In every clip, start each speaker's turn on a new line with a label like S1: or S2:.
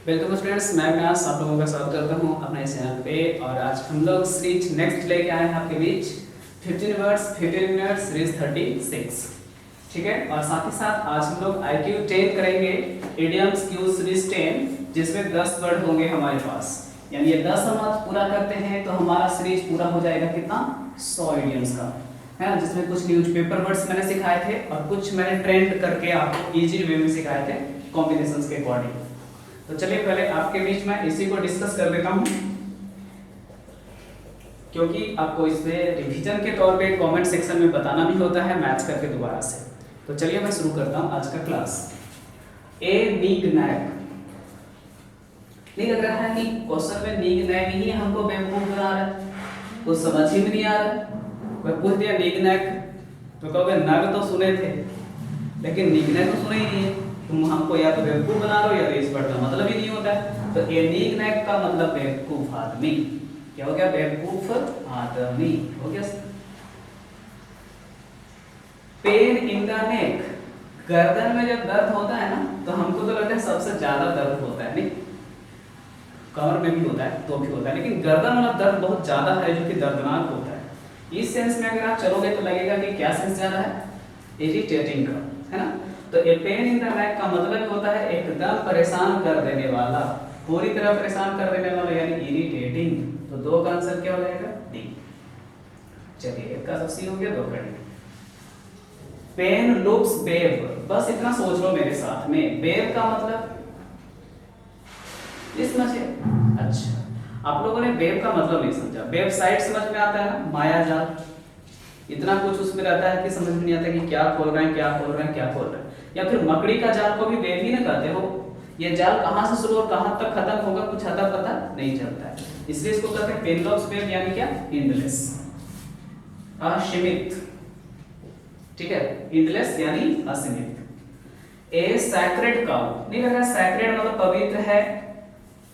S1: Welcome students, मैं अविनाश आप लोगों का स्वागत करता हूं अपने चैनल पे। और आज हम लोग सीरीज नेक्स्ट लेके आए हैं आपके बीच 15 वर्ड्स 15 मिनट्स सीरीज 36। ठीक है, और साथ ही साथ आज हम लोग IQ 10 करेंगे, इडियम्स क्यूज सीरीज 10, जिसमें 10 वर्ड होंगे हमारे पास। यानी ये 10 हम आज पूरा करते हैं तो हमारा सीरीज पूरा हो जाएगा कितना, 100 इडियम्स का, है ना। जिसमें कुछ न्यूज़पेपर वर्ड्स मैंने सिखाए थे और कुछ मैंने ट्रेंड करके आपको इजी वे में सिखाए थे कॉम्बिनेशंस के अकॉर्डिंग। तो चलिए पहले आपके बीच में इसी को डिस्कस कर देता हूं, क्योंकि आपको इसमें रिवीजन के तौर पे कमेंट सेक्शन में बताना भी होता है मैच करके दोबारा से। तो चलिए मैं शुरू करता हूं आज का क्लास। ए नीग नैक, नहीं लग रहा है कि क्वेश्चन में नीग नैक ही हमको बेवकूफ बना रहा है, कुछ समझ ही में नहीं आ रहा। मैं पूछ दिया नीग नैक तो कहोगे नग तो सुने थे लेकिन नीग नैक तो सुने ही नहीं है। तुम हमको या तो बेवकूफ बना रहे हो या तो इस वर्ड का मतलब ही नहीं होता है। तो ए नीग नैक का मतलब बेवकूफ आदमी। क्या हो गया? बेवकूफ आदमी हो गया। पेन इन द नेक, गर्दन में जब दर्द होता है ना तो हमको तो लगता है सबसे ज्यादा दर्द होता है, नहीं कमर में भी होता है तो भी होता है, लेकिन गर्दन वाला दर्द बहुत ज्यादा है जो कि दर्दनाक होता है। इस सेंस में अगर आप चलोगे तो लगेगा कि क्या सेंस ज्यादा है, इरिटेटिंग का, है ना। तो ए पेन इन द नेक का मतलब होता है एकदम परेशान कर देने वाला, पूरी तरह परेशान कर देने वाला, यानी इरिटेटिंग। तो दो का आंसर क्या हो जाएगा? डी। चलिए एक का सब सी हो गया, दो का डी। पेन लुक्स बेव, बस इतना सोच लो मेरे साथ में। बेव का मतलब ये समझिए। अच्छा, आप लोगों ने वेब का मतलब नहीं समझा। वेबसाइट समझ में आता है ना, मायाजाल, इतना कुछ उसमें रहता है कि समझ में नहीं आता कि क्या खोल रहे हैं क्या खोल रहे हैं क्या खोल रहे हैं। या फिर मकड़ी का जाल को भी वेब ही ना कहते हो। ये जाल कहाँ से शुरू और कहाँ तक खत्म होगा कुछ अता पता नहीं चलता है, इसलिए इसको कहते हैं पेनलॉक्स वेब, यानी क्या, एंडलेस, असीमित। ठीक है, एंडलेस यानी असीमित। ए सैक्रेड काउ, नहीं लगा सैक्रेड मतलब पवित्र है,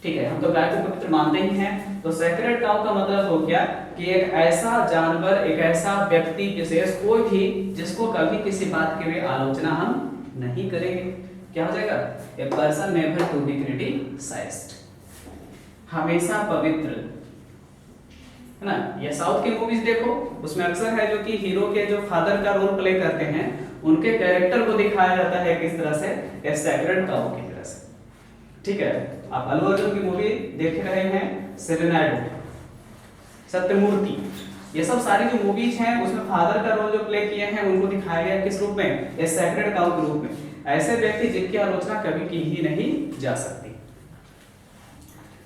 S1: ठीक है, हम तो गाय को पवित्र मानते ही हैं। तो सैक्रेड काउ का मतलब हो गया कि एक ऐसा जानवर, एक ऐसा व्यक्ति विशेष, कोई भी जिसको कभी किसी बात की भी आलोचना हम नहीं करेंगे। क्या हो जाएगा? A person never to be criticised, हमेशा पवित्र, है ना। ये साउथ की मूवीज देखो, उसमें अक्सर है जो कि हीरो के जो फादर का रोल प्ले करते हैं उनके कैरेक्टर को दिखाया जाता है किस तरह से, ए सैक्रेड काउ की तरह से। ठीक है, आप अल्लू अर्जुन की मूवी देख रहे हैं, सेलेनाइडो, सत्यमूर्ति, ये सब सारी जो मूवीज हैं उसमें फादर का रोल जो प्ले किए हैं उनको दिखाया गया किस रूप में, ए सैक्रेड काउ के रूप में। ऐसे व्यक्ति जिनकी आलोचना कभी की ही नहीं जा सकती।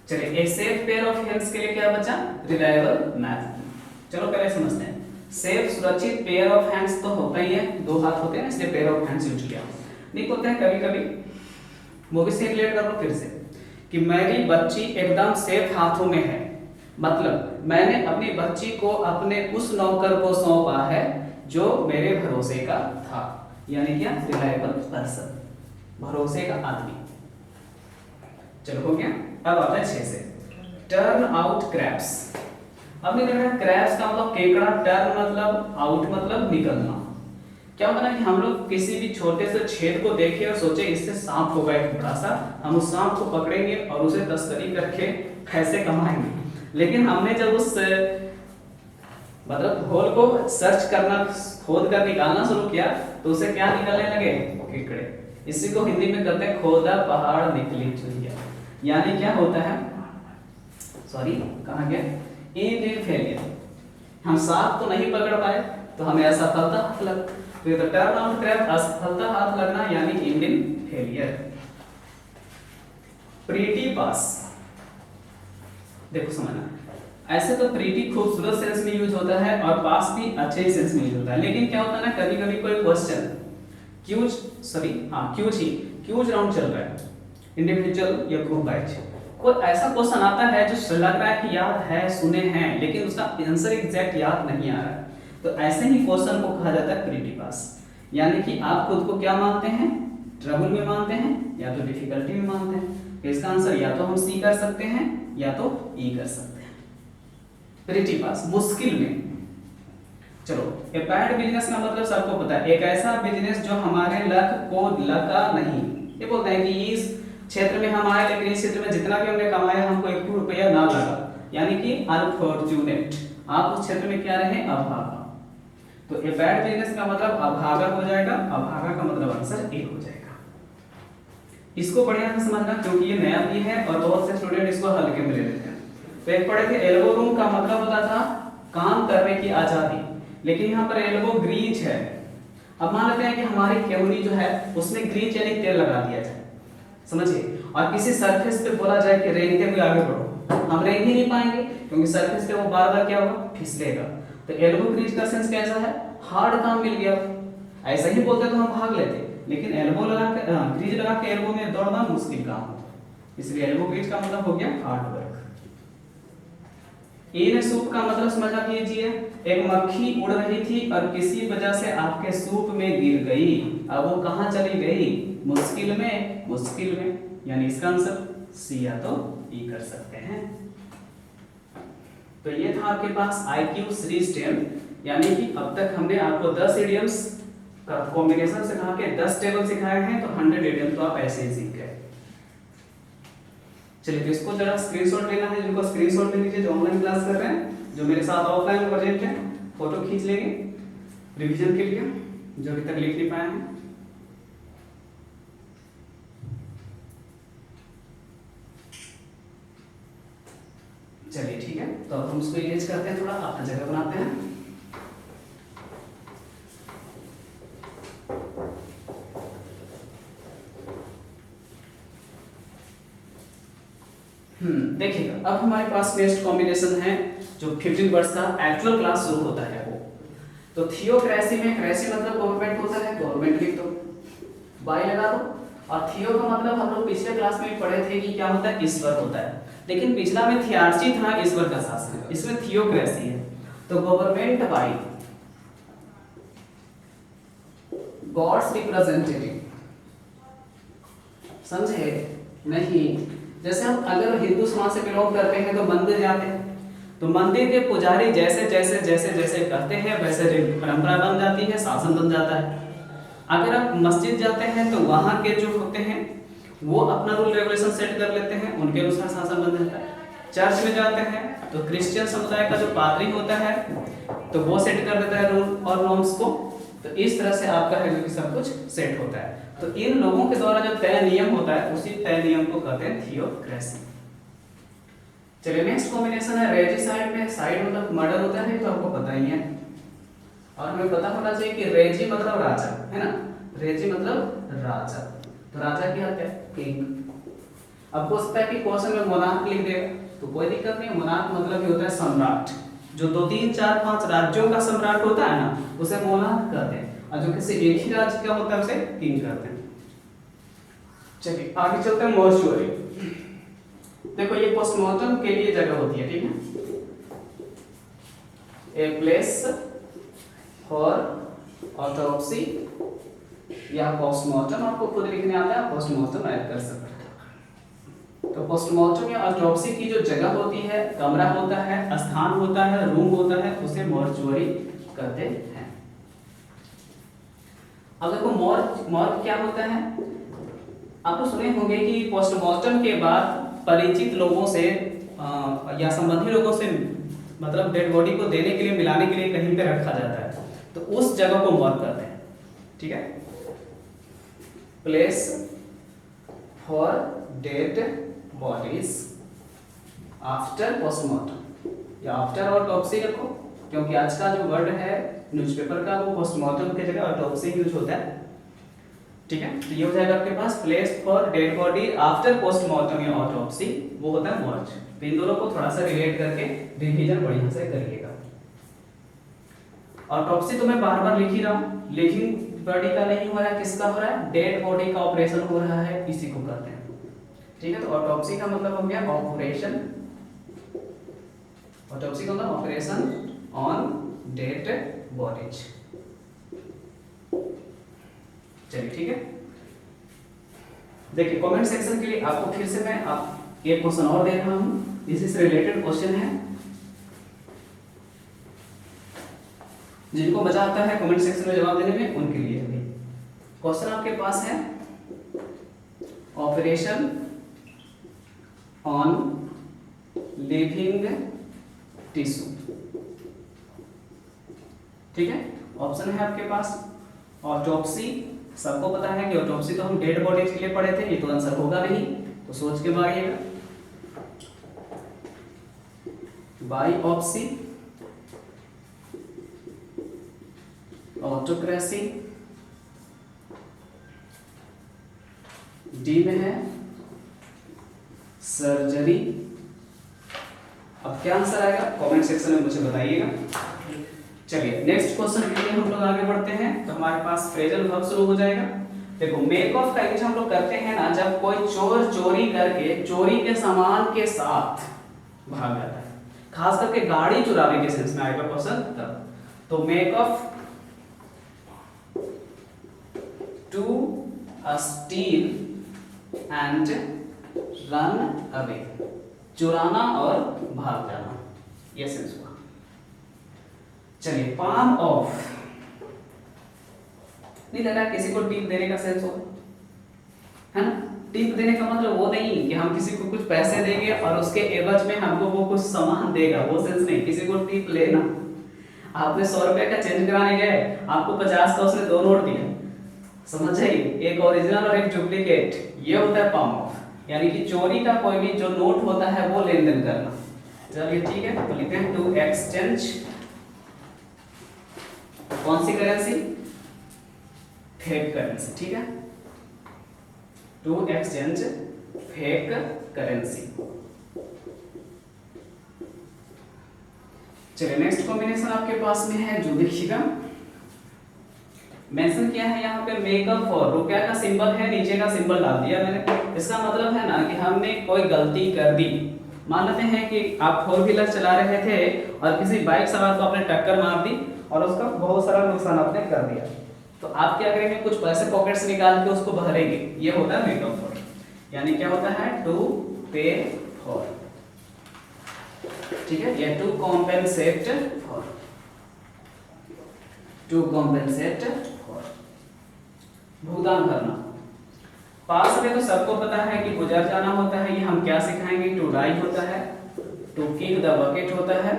S1: चलिए, a safe pair of hands के लिए क्या बचा? Reliable math. चलो पहले समझते हैं। सेफ सुरक्षित पेयर ऑफ हैंड्स तो होता ही है, दो हाथ होते हैं इसलिए पेयर ऑफ हैंड्स यूज किया। नहीं होता है कभी कभी, मूवी से रिलेट कर लो फिर से, कि मेरी बच्ची एकदम सेफ हाथों में है, मतलब मैंने अपनी बच्ची को अपने उस नौकर को सौंपा है जो मेरे भरोसे का था, यानी क्या, रिलायबल पर्सन, भरोसे का आदमी। चलो हो गया। अब आता है 6 से, टर्न आउट क्रैब्स। अब नहीं लग रहा क्रैब्स का मतलब केकड़ा, टर्न मतलब आउट मतलब निकलना। क्या होता है कि हम लोग किसी भी छोटे से छेद को देखें और सोचे इससे सांप होगा एक बड़ा सा, हम उस सांप को पकड़ेंगे और उसे तस्करी करके पैसे कमाएंगे। लेकिन हमने जब उस मतलब होल को सर्च करना, खोद कर निकालना शुरू किया तो उसे क्या निकलने लगे? केकड़े। इसी को हिंदी में कहते हैं खोदा पहाड़ निकली चुहिया। यानी क्या होता है, सॉरी कहाँ गया, इन फेलियर, हम सांप तो नहीं पकड़ पाए तो हमें असफलता हाथ लग, तो टर्न आउट क्रैब असफलता हाथ लगना यानी इन फेलियर। प्रीटी पास, देखो समझना, ऐसे तो प्रीटी खूबसूरत सेंस में यूज होता है और पास भी अच्छे सेंस में यूज होता है, लेकिन क्या होता है ना कभी कभी कोई क्वेश्चन क्यूज राउंड चल रहा है, इंडिविजुअल या ग्रुप वाइज, कोई ऐसा क्वेश्चन आता है जो लग रहा है कि याद है, सुने हैं, लेकिन उसका आंसर एग्जैक्ट याद नहीं आ रहा है, तो ऐसे ही क्वेश्चन को कहा जाता है प्रीटी पास। यानी कि आप खुद को क्या मानते हैं, ट्रबल में मानते हैं या तो डिफिकल्टी में मानते हैं। तो इसका आंसर या तो हम सी कर सकते हैं या तो ई कर सकते हैं। प्रीटी पास, मुश्किल में। चलो, ए बैड बिजनेस का मतलब सबको पता है, एक ऐसा बिजनेस जो हमारे लक को लगा नहीं। ये बोलते हैं कि इस क्षेत्र में हम आए, लेकिन इस क्षेत्र में जितना भी हमने कमाया हमको 1 रुपया ना लगा, यानी कि अनफॉर्चूनेट। आप उस क्षेत्र में क्या रहे, अभागा। तो ए बैड बिजनेस का मतलब अभागा हो जाएगा, अभागा का मतलब आंसर ए हो जाएगा। इसको बढ़िया से समझना, क्योंकि ये नया भी है और बहुत से स्टूडेंट इसको हल्के में ले लेते हैं। तो एक पढ़े थे एल्बो रूम का मतलब होता था काम करने की आजादी, लेकिन यहाँ पर एल्बो ग्रीज है। अब मान लेते हैं कि हमारी केहुनी जो है उसमें ग्रीज यानी तेल लगा दिया जाए, समझिए, और किसी सरफेस पे बोला जाए कि रेंगते हुए आगे बढ़ो, हम रेंग ही नहीं पाएंगे क्योंकि सरफेस पे वो बार बार क्या होगा, फिसलेगा। तो एल्बो ग्रीज का सेंस कैसा है, हार्ड काम मिल गया। ऐसा ही बोलते तो हम भाग लेते, लेकिन एल्बो लगा के ग्रीज लगा के एल्बो में दौड़ना मुश्किल काम होता है, इसलिए एल्बो ग्रीज का मतलब हो गया हार्ड वर्क। इन सूप का मतलब समझा कीजिए, एक मक्खी उड़ रही थी और किसी वजह से आपके सूप में गिर गई। अब वो कहां चली गई, मुश्किल में, मुश्किल में, यानी इसका आंसर सी या तो ई कर सकते हैं। तो ये था आपके पास IQ सीरीज 10, यानी कि अब तक हमने आपको 10 इडियम्स का कॉम्बिनेशन सिखा के 10 टेबल सिखाए हैं, तो 100 इडियम तो आप ऐसे ही सीख गए। चलिए, तो इसको जरा स्क्रीनशॉट लेना है, जिनको स्क्रीनशॉट ले लीजिए जो ऑनलाइन क्लास कर रहे हैं, जो मेरे साथ ऑफलाइन प्रोजेक्ट है फोटो खींच लेंगे रिवीजन के लिए, जो अभी तक लिख नहीं पाए हैं। चलिए ठीक है, तो अब हम उसको इरेज करते हैं, थोड़ा अपना जगह बनाते हैं। देखिएगा, अब हमारे पास नेक्स्ट कॉम्बिनेशन है जो 15 वर्ष का एक्चुअल क्लास शुरू होता है वो। तो थियोक्रेसी में, क्रेसी मतलब गवर्नमेंट होता है, गवर्नमेंट लिख दो, बाई लगा दो, और थियो का मतलब हम लोग पिछले क्लास में पढ़े थे कि क्या होता है, ईश्वर होता है, लेकिन पिछला में थियार्ची था, ईश्वर का शासन, इसमें थियोक्रेसी है। तो गवर्नमेंट बाई गॉड्स रिप्रेजेंटेटिव, समझे नहीं? जैसे हम अगर हिंदू समाज से बिलोंग करते हैं तो मंदिर जाते हैं, तो मंदिर के पुजारी जैसे जैसे जैसे जैसे करते हैं वैसे परंपरा बन जाती है, शासन बन जाता है। अगर आप मस्जिद जाते हैं तो वहाँ के जो होते हैं वो अपना रूल रेगुलेशन सेट कर लेते हैं, उनके अनुसार शासन बन जाता है। चर्च में जाते हैं तो क्रिश्चियन समुदाय का जो पादरी होता है तो वो सेट कर देता है रूल और नॉर्म्स को। तो इस तरह से आपका है जो कि सब कुछ सेट होता है। तो इन लोगों के द्वारा जो तय नियम होता है उसी तय नियम को कहते हैं थियोक्रेसी। चलिए, नेक्स्ट कॉम्बिनेशन है रेजिसाइड में, साइड मतलब मर्डर होता है, तो आपको पता ही है, और हमें पता होना चाहिए कि रेजी मतलब राजा है ना, रेजी मतलब राजा, तो राजा की हत्या किंग। अब हो सकता है कि क्वेश्चन में मोनार्क लिख देगा, तो कोई दिक्कत नहीं, मोनार्क मतलब ही होता है सम्राट, जो 2 3 4 5 राज्यों का सम्राट होता है ना उसे मोनार्क कहते हैं, और जो किसी एक ही राज्य का होता है उसे किंग कहते हैं। चलिए आगे चलते हैं, मॉर्चुअरी। देखो ये पोस्टमार्टम के लिए जगह होती है, ठीक है, ए प्लेस फॉर ऑटोप्सी या पोस्टमार्टम, आपको खुद लिखने आता है, पोस्टमार्टम ऐड कर सकते हैं। तो पोस्टमार्टम या ऑटोप्सी की जो जगह होती है, कमरा होता है, स्थान होता है, रूम होता है, उसे मॉर्चुअरी कहते हैं। अब देखो मॉर्ग क्या होता है, आप तो सुने होंगे कि पोस्टमार्टम के बाद परिचित लोगों से या संबंधी लोगों से मतलब डेड बॉडी को देने के लिए, मिलाने के लिए कहीं पे रखा जाता है, तो उस जगह को मॉर्ग कहते हैं, ठीक है, place for dead bodies after postmortem या आफ्टर ऑटोप्सी रखो, क्योंकि आज का जो वर्ड है न्यूज़पेपर का वो पोस्टमार्टम की जगह ऑटोप्सी यूज होता है, ठीक है। तो ये हो जाएगा आपके पास place for dead body after postmortem या ऑटोप्सी, वो होता है मॉर्ग। तो इन दोनों को थोड़ा सा रिलेट करके रिवीजन बढ़िया से करिएगा। ऑटोप्सी तो मैं बार बार लिख ही रहा हूँ, लिविंग बॉडी का नहीं हो रहा है, किसका हो रहा है, डेड बॉडी का ऑपरेशन हो रहा है, इसी को कहते हैं, ठीक है। तो ऑटोप्सी का मतलब हो गया ऑपरेशन, ऑटोप्सी का मतलब ऑपरेशन ऑन डेड बॉडीज। चलिए ठीक है, देखिए कमेंट सेक्शन के लिए आपको फिर से मैं आप एक क्वेश्चन और दे रहा हूं, इसी से रिलेटेड क्वेश्चन है, जिनको मजा आता है कमेंट सेक्शन में जवाब देने में उनके लिए भी क्वेश्चन आपके पास है। Operation on living tissue. ठीक है, ऑप्शन है आपके पास ऑटोप्सी। सबको पता है कि ऑटोप्सी तो हम डेड बॉडीज के लिए पढ़े थे, ये तो आंसर होगा नहीं, तो सोच के मारिएगा। बायोप्सी, ऑटोक्रेसी, डी में है सर्जरी। अब क्या आंसर आएगा कमेंट सेक्शन में मुझे बताइएगा। चलिए नेक्स्ट क्वेश्चन के लिए हम लोग आगे बढ़ते हैं। तो हमारे पास फ्रेजल वर्ब शुरू हो जाएगा। देखो मेक ऑफ का यूज हम लोग करते हैं ना, जब कोई चोर चोरी करके चोरी के सामान के साथ भाग जाता है, खास करके गाड़ी चुराने के सेंस में आएगा क्वेश्चन तब। तो make off to steal and run away, चुराना और भाग जाना, ये सेंस हुआ। चलिए पाम ऑफ, नहीं लग रहा किसी को टिप देने का सेंस हो, है ना। टिप देने का मतलब वो नहीं कि हम किसी को कुछ पैसे देंगे और उसके एवज में हमको वो कुछ सामान देगा, वो सेंस नहीं। किसी को टिप लेना, आपने 100 रुपए का चेंज कराने गए, आपको 50 का उसने 2 नोट दिया, समझ जाइए, एक ओरिजिनल और एक डुप्लीकेट, ये होता है पाम ऑफ। यानी कि चोरी का कोई भी जो नोट होता है वो लेन देन करना। चलिए ठीक है, तो लिखते हैं टू एक्सचेंज कौन सी करेंसी, फेक करेंसी। ठीक है, टू एक्सचेंज फेक करेंसी। चलिए नेक्स्ट कॉम्बिनेशन आपके पास में है जो देखिएगा, मेंशन किया है यहाँ पे मेकअप फॉर, रुपया का सिंबल है, नीचे का सिंबल डाल दिया मैंने। इसका मतलब है ना कि हमने कोई गलती कर दी। मान लेते हैं कि आप 4 व्हीलर चला रहे थे और किसी बाइक सवार को आपने टक्कर मार दी और उसका बहुत सारा नुकसान आपने कर दिया, तो आप क्या करेंगे, कुछ पैसे पॉकेट से निकाल के उसको भरेंगे, ये होता है मेकअप फॉर। यानी क्या होता है, टू पे फॉर। ठीक है, ये to compensate for, to compensate for, भुगतान करना। पास में तो सबको पता है कि गुजर जाना होता है, ये हम क्या सिखाएंगे, टू डाई होता है, टू किक द बकेट होता है।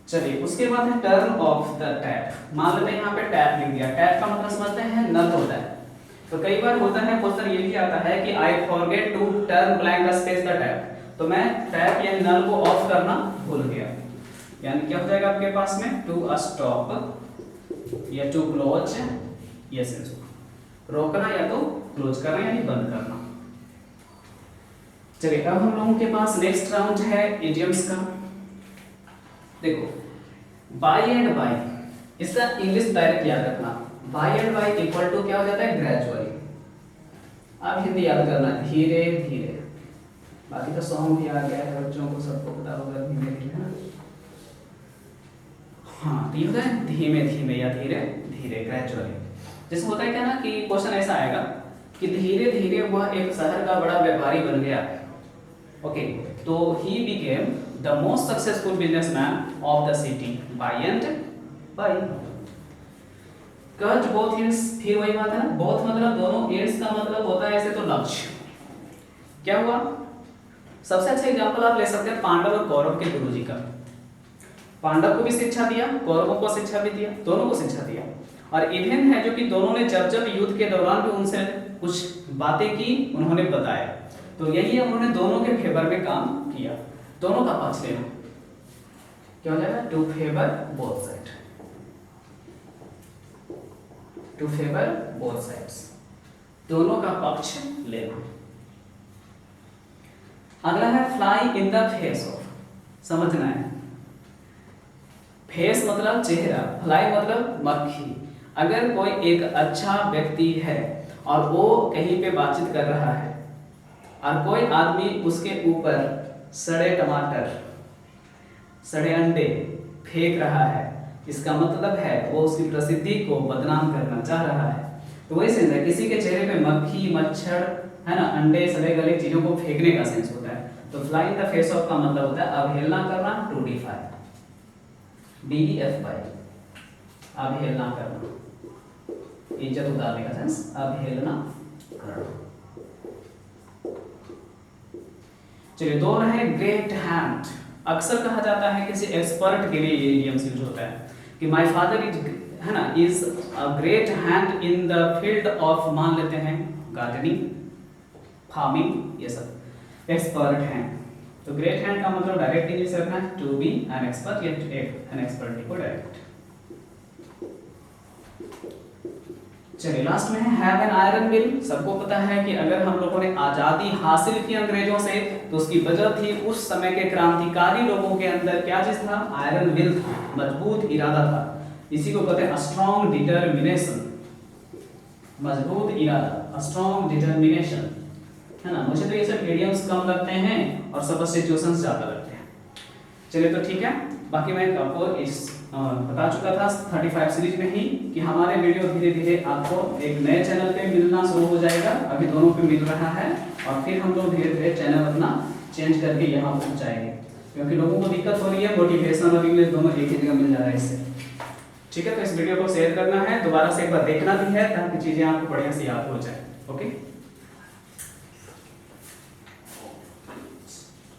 S1: चलिए उसके बाद है टर्न ऑफ द टैप। मान लेते हैं यहाँ पे टैप लिख दिया, टैप का मतलब समझते हैं नल होता है। तो कई बार होता है क्वेश्चन ये भी आता है कि I forget to turn blank space the tap, तो मैं टैप यानी नल को ऑफ करना भूल गया। यानी क्या हो जाएगा आपके पास में, टू स्टॉप या टू क्लोज, ये सेंस रोकना या तो क्लोज करना यानी बंद करना। चलिए अब हम लोगों के पास नेक्स्ट राउंड है इडियम्स का। देखो बाय एंड बाय, इसका इंग्लिश डायरेक्ट याद रखना, by and by equal to क्या हो जाता है, ग्रेजुअली। आप हिंदी याद करना, धीरे धीरे। बाकी तो सॉन्ग भी आ गया है, बच्चों को सबको पता होगा धीरे धीरे। हाँ, ये होता है धीमे धीमे या धीरे धीरे, ग्रेजुअली। जैसे होता है क्या ना कि क्वेश्चन ऐसा आएगा कि धीरे धीरे वह एक शहर का बड़ा व्यापारी बन गया। ओके, तो he became the most successful businessman of the city by and by. Cut both ends, फिर वही बात है ना, बोथ मतलब दोनों, एंड्स का मतलब होता है ऐसे तो लक्ष्य। क्या हुआ, सबसे अच्छा एग्जांपल आप ले सकते हैं पांडव और कौरव के गुरुजी का। पांडव को भी शिक्षा दिया, कौरवों को शिक्षा भी दिया, दोनों को शिक्षा दिया। और इवेन है जो कि दोनों ने जब जब युद्ध के दौरान भी उनसे कुछ बातें की, उन्होंने बताया। तो यही है, उन्होंने दोनों के फेवर में काम किया, दोनों का पक्ष लेना। क्या हो जाएगा, to favour both side, to favour both sides, दोनों का पक्ष लेना। अगला है fly in the face of, समझना है। फेस मतलब चेहरा, फ्लाई मतलब मक्खी। अगर कोई एक अच्छा व्यक्ति है और वो कहीं पे बातचीत कर रहा है और कोई आदमी उसके ऊपर सड़े टमाटर, सड़े अंडे फेंक रहा है, इसका मतलब है वो उसकी प्रसिद्धि को बदनाम करना चाह रहा है। तो वही सेंस है, किसी के चेहरे पे मक्खी, मच्छर, है ना, अंडे, सड़े गले चीजों को फेंकने का सेंस होता है। तो fly in the face of का मतलब होता है अवहेलना करना, टू डिफाई, DEFY, अवहेलना करना, इज्जत उतारने का सेंस, अवहेलना करना। चलिए दोनों है ग्रेट हैंड। अक्सर कहा जाता है किसी एक्सपर्ट के लिए ये इडियम्स यूज होता है कि माय फादर इज, है ना, is a great hand in the field of, मान लेते हैं गार्डनिंग, फार्मिंग, ये सब एक्सपर्ट हैं। तो ग्रेट हैंड का मतलब डायरेक्ट इंग्लिश रखना है टू बी एन एक्सपर्ट या एन एक्सपर्ट को डायरेक्ट। चलिए लास्ट में है हैव एन आयरन विल। सबको पता है कि अगर हम लोगों ने आजादी हासिल की अंग्रेजों से तो उसकी वजह थी उस समय के क्रांतिकारी लोगों के अंदर क्या चीज था, आयरन विल था, मजबूत इरादा था। इसी को कहते हैं स्ट्रॉन्ग डिटर्मिनेशन, मजबूत इरादा, स्ट्रॉन्ग डिटर्मिनेशन, है ना। मुझे तो ये सब इडियम्स कम लगते हैं और सब्स्टिट्यूशंस ज्यादा लगते हैं। चलिए तो ठीक है, बाकी मैं आपको इस बता चुका था 35 सीरीज में ही कि हमारे वीडियो धीरे धीरे आपको एक नए चैनल पे मिलना शुरू हो जाएगा। अभी दोनों पे मिल रहा है और फिर हम लोग धीरे धीरे चैनल अपना चेंज करके यहाँ पहुँचाएंगे, क्योंकि लोगों को दिक्कत हो रही है, मोटिवेशन और इंग्लिश दोनों एक ही जगह मिल जा रहा है इससे। ठीक है, तो इस वीडियो को शेयर करना है, दोबारा से एक बार देखना भी है ताकि चीजें आपको बढ़िया से याद हो जाए। ओके।